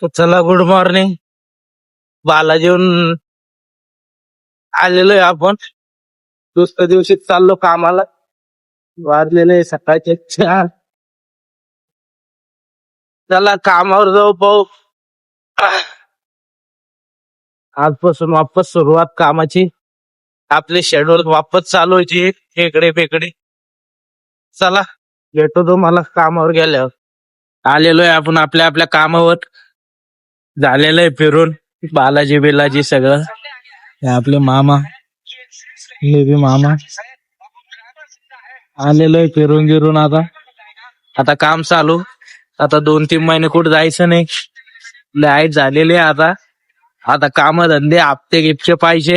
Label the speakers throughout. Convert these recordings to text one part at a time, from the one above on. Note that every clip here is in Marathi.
Speaker 1: तो चला गुड मॉर्निंग. बालाजीहून आलेलो आहे आपण. दुसऱ्या दिवशी चाललो कामाला. वाजलेले सकाळचे 4. चला कामावर जाऊ पाहू. आजपासून वापस सुरुवात कामाची. आपले शेड्यूल वापस चालू व्हायची. इकडे पेकडे. चला भेटू तुम्हाला कामावर गेल्यावर. आलेलो आहे आपण आपल्या आपल्या कामावर. झालेलं आहे फिरून बालाजी बिलाजी सगळं. हे आपले मामा, हे बी मामा. आलेलो आहे फिरून गिरून. आता काम चालू. आता 2-3 महिने कुठं जायचं नाही. लाईट झालेली आहे आता काम धंदे हप्ते गिप्ते पाहिजे.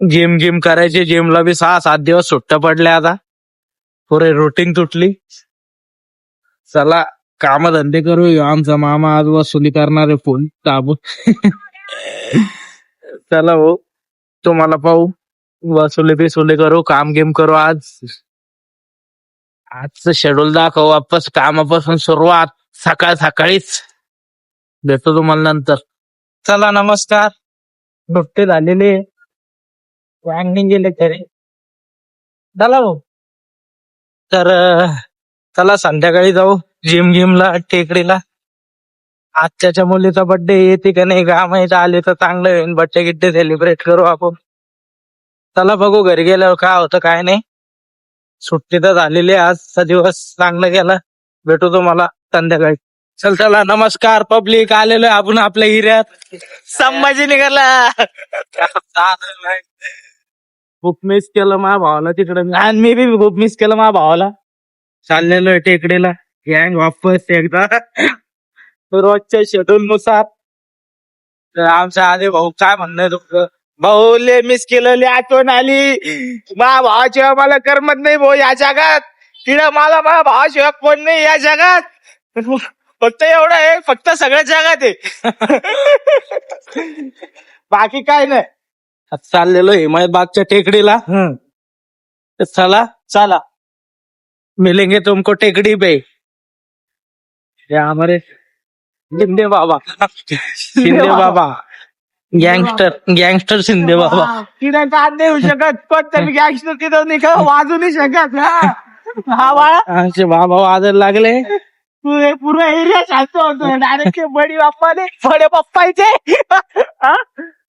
Speaker 1: जिम करायचे. जिमला बी 6-7 दिवस सुट्ट्या पडल्या. आता पुरे रुटीन तुटली. चला काम धंदे करू. आमचा मामा आज वसुली करणार आहे फुल ताबूत. चला भाऊ तुम्हाला पाहू. वसुली बिसुली करू. काम गेम करू. आजचं शेड्यूल दाखव. वापस कामापासून सुरुवात सकाळीच. भेटतो तुम्हाला नंतर. चला नमस्कार. सुट्टी झालेली. वांगणी गेले घरी. चला भाऊ. तर चला संध्याकाळी जाऊ जिमला टेकडीला. आजच्या मुलीचा बर्थडे येते का नाही का माहिती. आले तर चांगलं होईल. बर्थडे गिड्डे सेलिब्रेट करू आपण. चला बघू घरी गेल्यावर काय होतं काय नाही. सुट्टी तर झालेली. आजचा दिवस चांगला गेला. भेटू तुम्हाला संध्याकाळी. चला नमस्कार पब्लिक. आलेलो आपण आपल्या एरियात. संभाजीनगरला. खूप मिस केलं माझ्या भावाला तिकडे. आणि मी बी खूप मिस केलं माझ्या भावाला. चाललेलो आहे टेकडीला. गँग वापस एकदा रोजच्या शेड्यूल नुसार. तर आमच्या आधी भाऊ काय म्हणणं तुमचं. भाऊ ले मिस केलं. ले आठवण आली. माझ्या भावाशिवाय मला करमत नाही भाऊ या जगात. तिला मला माझ्या भावाशिवाय कोण नाही या जगात. फक्त एवढं आहे. फक्त सगळ्या जगात आहे. बाकी काय नाही. चाललेलो हिमायतबागच्या टेकडीला. चला मिलेंगे तुमको टेकडी पे. हमारे शिंदे बाबा. गँगस्टर शिंदे बाबा. तिला का देऊ शकत. कोणतरी गँगस्टर तिथं नाही का वाजू नाही शकत. हा बाळा आमचे बाबा वाजायला लागले. पूर्ण एरिया शांत होतो. डायरेक्ट बडी बाप्पाने बडे पप्पाचे.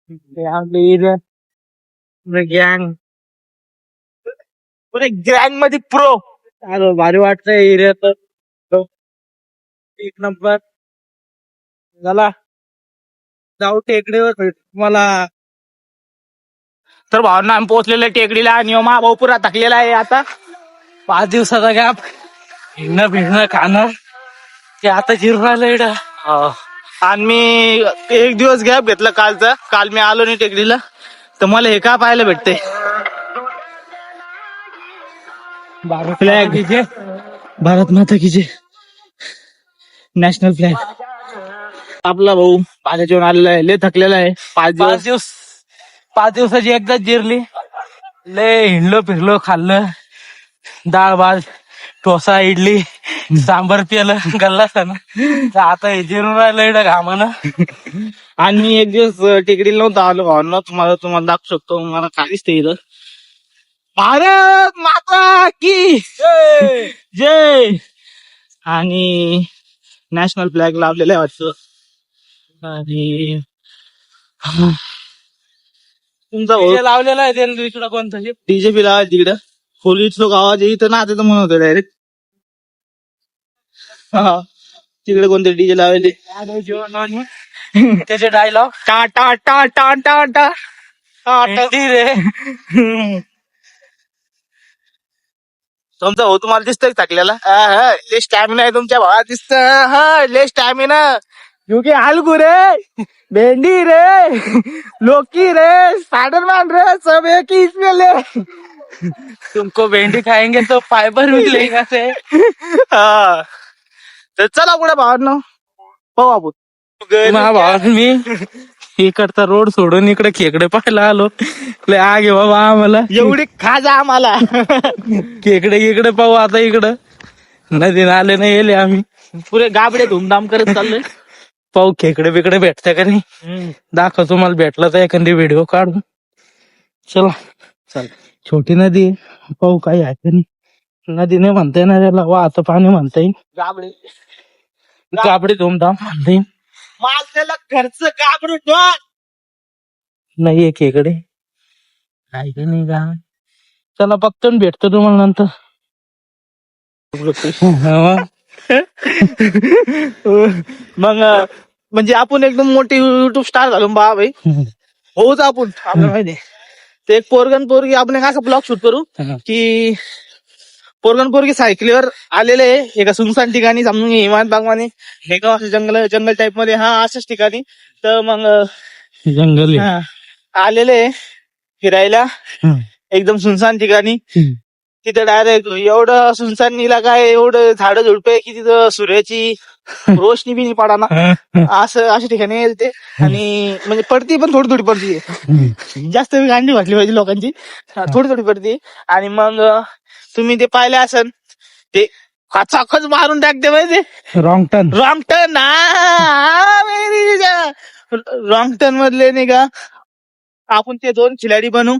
Speaker 1: आपले एरिया गँग पुरे गँग मध्ये प्रो. भारी वाटतंय एरिया. तर एक नंबर. चला जाऊ टेकडीवर. तुम्हाला तर भावना आम्ही पोहोचलेलं टेकडीला. आणि मा भाऊ पुरा थकलेला आहे. आता 5 दिवसाचा गॅप. हिंडणं भिडणं खाणं ते आता जिरून राहिलं. आणि मी 1 दिवस गॅप घेतला कालचा. काल मी आलो नाही टेकडीला. तर मला हे का पाहायला भेटते. फ्लॅग भारत माता की जय. National flag. आपला भाऊ माझ्या जेवण आलेला आहे. लय थकलेला आहे. 5 दिवसाची एकदाच जिरली. लय हिंडलो फिरलो खाल्लं. डाळ भात डोसा इडली सांबर पिलं गल्ला. आता हे जिरून राहिलं घामानं. आणि मी 1 दिवस टेकडीला नव्हतं आलो. भावना तुम्हाला दाखवू शकतो. मला काय दिसते इथं. भारत माता की जय. आणि नॅशनल फ्लॅग लावलेला आहे वाटतं. आणि तुमचा लावलेला आहे त्यांनी इकडं. कोणतं डीजे बी लावायचं तिकडं. पोलीस लोक आवाज इथं ना तिथं म्हणत होते डायरेक्ट. तिकडे कोणते डीजे लावले. त्याचे डायलॉग टा टा टा टा टा टा रे. तुमचा भाऊ तुम्हाला दिसतोय टाकलेला. लय स्टॅमिना आहे तुमच्या भावात दिसत. लय स्टॅमिना. क्योंकि आलगू रे भेंडी रे लौकी रे स्पाइडरमैन रे सब एक ही इसमें ले. तुमको भेंडी खाएंगे तो फायबर मिलेगा से. हा तर चला पुढे भावांनो पाहू आपण. भावान मी इकडचा रोड सोडून इकडे खेकडे पाहायला आलो. लय आगे बाबा आम्हाला. एवढी खाजा आम्हाला. खेकडे पाहू आता. इकडं नदी नाले नाही येले. आम्ही पुरे गाबडे धुमधाम करत चाललोय. पाहू खेकडे बिकडे भेटते का नाही दाखव तुम्हाला भेटलं तर एखादी व्हिडिओ काढू चला चल छोटी नदी आहे पाहू काही आहे का नाही नदी नाही म्हणता येणार त्याला वाहतं पाणी म्हणता येईल गाबडे गाबडे धुमधाम म्हणता येईल माझ्याला खर्च गाबडू नाही एक खेकडे आहे का नाही का चला बघतो आणि भेटतो तुम्हाला नंतर मग म्हणजे आपण एकदम मोठी युट्यूब स्टार झालो बा भाई होच आपण आपल्याला माहिती ते एक पोरगन पोरगी आपण एक असा ब्लॉग शूट करू की पोरगन पोरगी सायकलीवर आलेले एका सुनसान ठिकाणी समजून हिमान बागवानी हे का असं जंगल जंगल टाईप मध्ये हा अशाच ठिकाणी तर मग जंगल आलेले फिरायला एकदम सुनसान ठिकाणी तिथे डायरेक्ट एवढं सुनसानीला काय एवढं झाडं झुडपे की तिथं सूर्याची रोशनी बी नाही पडाना असं अशा ठिकाणी येते आणि म्हणजे पडती पण थोडी थोडी पडती जास्त गांडी वाटली पाहिजे लोकांची थोडी थोडी पडती आणि मग तुम्ही ते पाहिले असन ते खचाखच मारून टाकते माहिती रॉंग टर्न रॉंग टर्न मधले नाही का आपण ते 2 खिलाडी बनू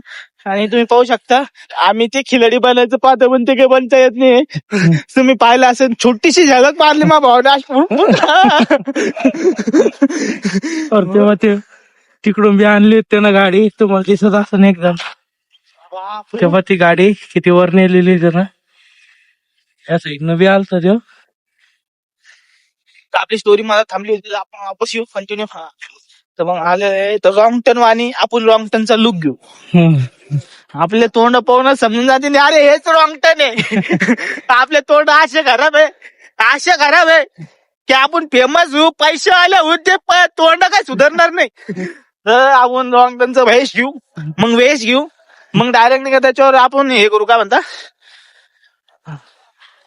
Speaker 1: आणि तुम्ही पाहू शकता आम्ही ते खिलाडी बनायचं पाहतो पण ते काही बनता येत नाही तुम्ही पाहिलं असेल छोटीशी झलक मारली मा भावना तेव्हा ते तिकडून बी आणली त्यानं गाडी तुम्हाला दिसत असं एकदम तेव्हा ती गाडी किती वर नेलेली जरा या साईडनं बी आलत ते आपली स्टोरी मला थांबली होती आपण वापस येऊ कंटिन्यू तर मग आले तर रॉंग टर्न वाणी आपण रॉंग टर्नचा लुक घेऊ आपले तोंड पाहून समजून जाते अरे हेच रॉंग टर्न आहे आपले तोंड असे खराब आहे की आपण फेमस होऊ पैसे आले होऊ ते तोंड काय सुधारणार नाही तर आपण रॉंग टर्नचा वेश घेऊ मग डायरेक्ट नाही का त्याच्यावर आपण हे करू काय म्हणता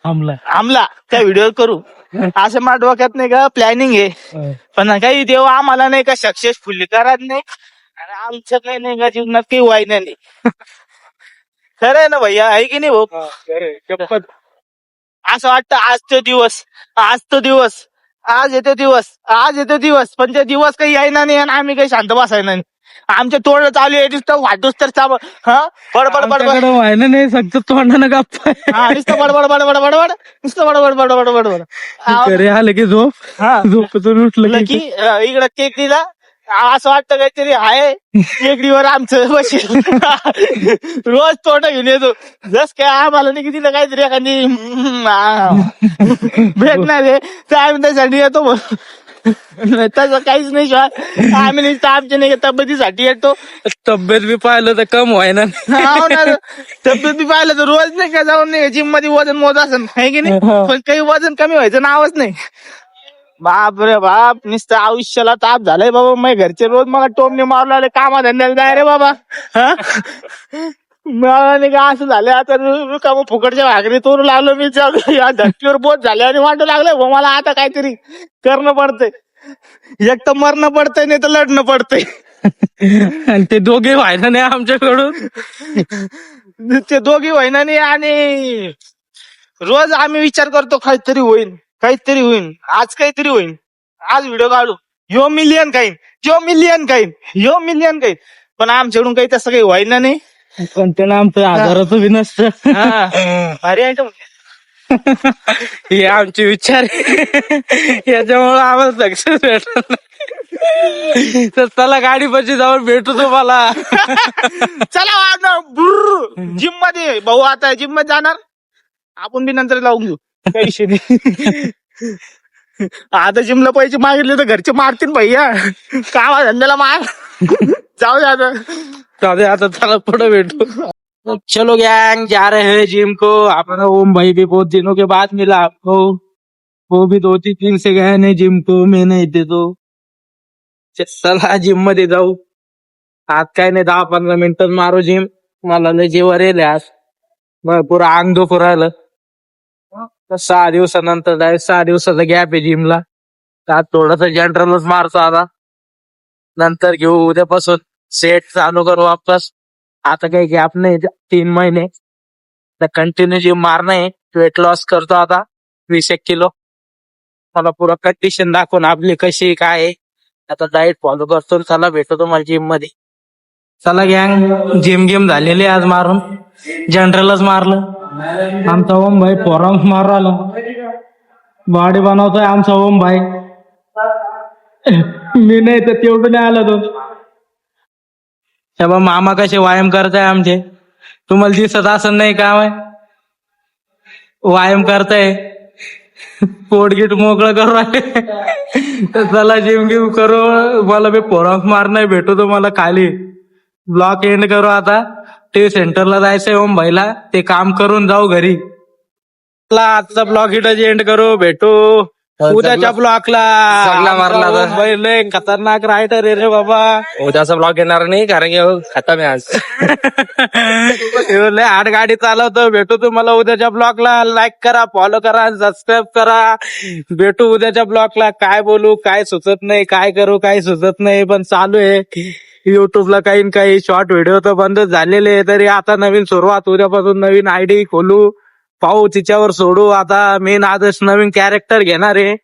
Speaker 1: आमला त्या व्हिडिओ करू असं माझ्या डोक्यात नाही का प्लॅनिंग आहे पण काही देव आम्हाला नाही का सक्सेसफुली करत नाही आणि आमचं काही नाही का जीवनात काही व्हायना नाही खरं आहे ना भैया आहे की नाही भाऊ असं वाटतं आज येतो दिवस पण ते दिवस काही यायना नाही आणि आम्ही काही शांत बसायना नाही आमचे तोंड चालू आहे नुसतं वाटूच तर बडबड व्हायला नाही सगळं तोंडानं गप्पा नुसतं बडबड घरी आलं की झोपेतून उठलं की इकडं केक दिला असं वाटतं काहीतरी आहे टेकडीवर आमचं बसेल रोज तोंड घेऊन येतो जस काय आम्हाला नाही की तिला काहीतरी एखादी भेटणार आहे तर आम्ही त्यासाठी येतो तसं काहीच नाही शिवाय आम्ही नाही आमच्या नाही तब्येतीसाठी येतो तब्येत बी पाहिलं तर कम व्हायना तब्येत बी पाहिलं तर रोज नाही का जाऊन नाही जिम मध्ये वजन मोज असं आहे की नाही पण काही वजन कमी व्हायचं नावच नाही बाप रे बाप नुसतं आयुष्याला ताप झालाय बाबा माझ्या घरचे रोज मला टोमने मारू लागले कामा धंद्याला जाय रे बाबा मला नाही का असं झालं आता का मग फुकटच्या भाकरी तोरू लागलो मी या धक्कीवर बोध झाले आणि वाटू लागलं मला आता काहीतरी करणं पडतंय एक तर मरणं पडतंय नाही तर लढणं पडतंय आणि ते दोघे व्हायना नाही आमच्याकडून ते दोघे व्हायना नाही आणि रोज आम्ही विचार करतो काहीतरी होईल आज काहीतरी होईल आज व्हिडिओ काढू ह्यो मिलियन खाईन पण आमच्याकडून काही तसं काही व्हायना नाही कंटेन आमचं आधाराचं बी नसतं अरे हे आमचे विचार याच्यामुळे आम्हाला सक्सेस भेटत तर चला गाडी पाशी जाऊन भेटू तुम्हाला चला जिम मध्ये भाऊ आता जिम मध्ये जाणार आपण बी नंतर लावून घेऊ काही विषय नाही आता जिमला पैसे मागितले तर घरचे मारतील भैया कामा धंद्याला मार जाऊ दे आता चला पुढे भेटू चलो गैंग जा रहे हैं जिम को अपना ओम भाई भी बहुत दिनों के बाद मिला आपको वो भी 2-3 दिन से गए नहीं जिम को मैं नहीं थे तो चला जिम मध्ये जाऊ आज काय नाही 10-15 मिनिटात मारू जिम मला लय जेवर येईल आज मग पुरा अंग दुखू राहिलं 6 दिवसानंतर डायरेक्ट 6 दिवसाचा गॅप आहे जिमला आज थोडस जनरलच मारतो आता नंतर घेऊ उद्यापासून सेट चालू करू वापस आता काही गॅप नाही 3 महिने कंटिन्यू जिम मारणं आहे वेट लॉस करतो आता 20-1 किलो मला पुरा कंडिशन दाखवून आपली कशी काय आहे. आता डाएट फॉलो करतो. चला भेटतो तुम्हाला जिम मध्ये. चला गँग, जिम गेम झालेली आज मारून. जनरलच मारलं. आमचा ओम भाई पोरा मारू आला. बॉडी बनवतोय आमचा ओम भाई. मी नाही तर तेवढं नाही आला तो. तेव्हा मामा कसे व्यायाम करताय आमचे, तुम्हाला दिसत असं नाही का? व्यायाम करताय, पोटगीट मोकळं करू राहिले. तर चला जिम गिम करू. मला मी पोरांक मार नाही भेटू तुम्हाला खाली. ब्लॉक एंड करू आता. ते सेंटरला जायचंय ओम भाईला, ते काम करून जाऊ घरी. चला आजचा ब्लॉक इथं एंड करू. भेटू उद्याच्या ब्लॉकला.
Speaker 2: सगळा मारला आता.
Speaker 1: भाई लय खतरनाक रायटर रे बाबा.
Speaker 2: उद्याचा ब्लॉग येणार नाही कारण की खतम आहे आज.
Speaker 1: लय हाड गाडी चालवतो. भेटू तुम्हाला उद्याच्या ब्लॉगला. लाईक करा, फॉलो करा, सबस्क्राईब करा. भेटू उद्याच्या ब्लॉगला. काय बोलू काय सुचत नाही, काय करू काय सुचत नाही, पण चालू आहे युट्यूबला काही काही शॉर्ट व्हिडिओ तर बंद झालेले. तरी आता नवीन सुरुवात, उद्यापासून नवीन आयडी खोलू, पाहू तिच्यावर सोडू. आता मेन आदर्श नवीन कॅरेक्टर घेणार आहे.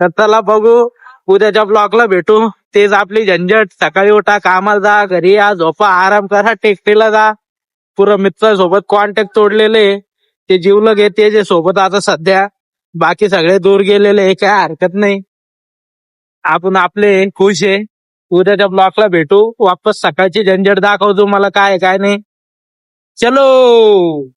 Speaker 1: तर चला बघू उद्याच्या ब्लॉगला भेटू. तेच आपली झंझट. सकाळी उठा, कामाला जा, घरी या, झोपा, आराम करा, टेकडीला जा. पुरं मित्रांसोबत कॉन्टॅक्ट तोडलेले, ते जीवलग आहे ते जे सोबत आता सध्या. बाकी सगळे दूर गेलेले, काय हरकत नाही. आपण आपले खुश आहे. उद्याच्या ब्लॉगला भेटू. वापस सकाळची झंझट दाखवतो मला काय काय नाही. चलो.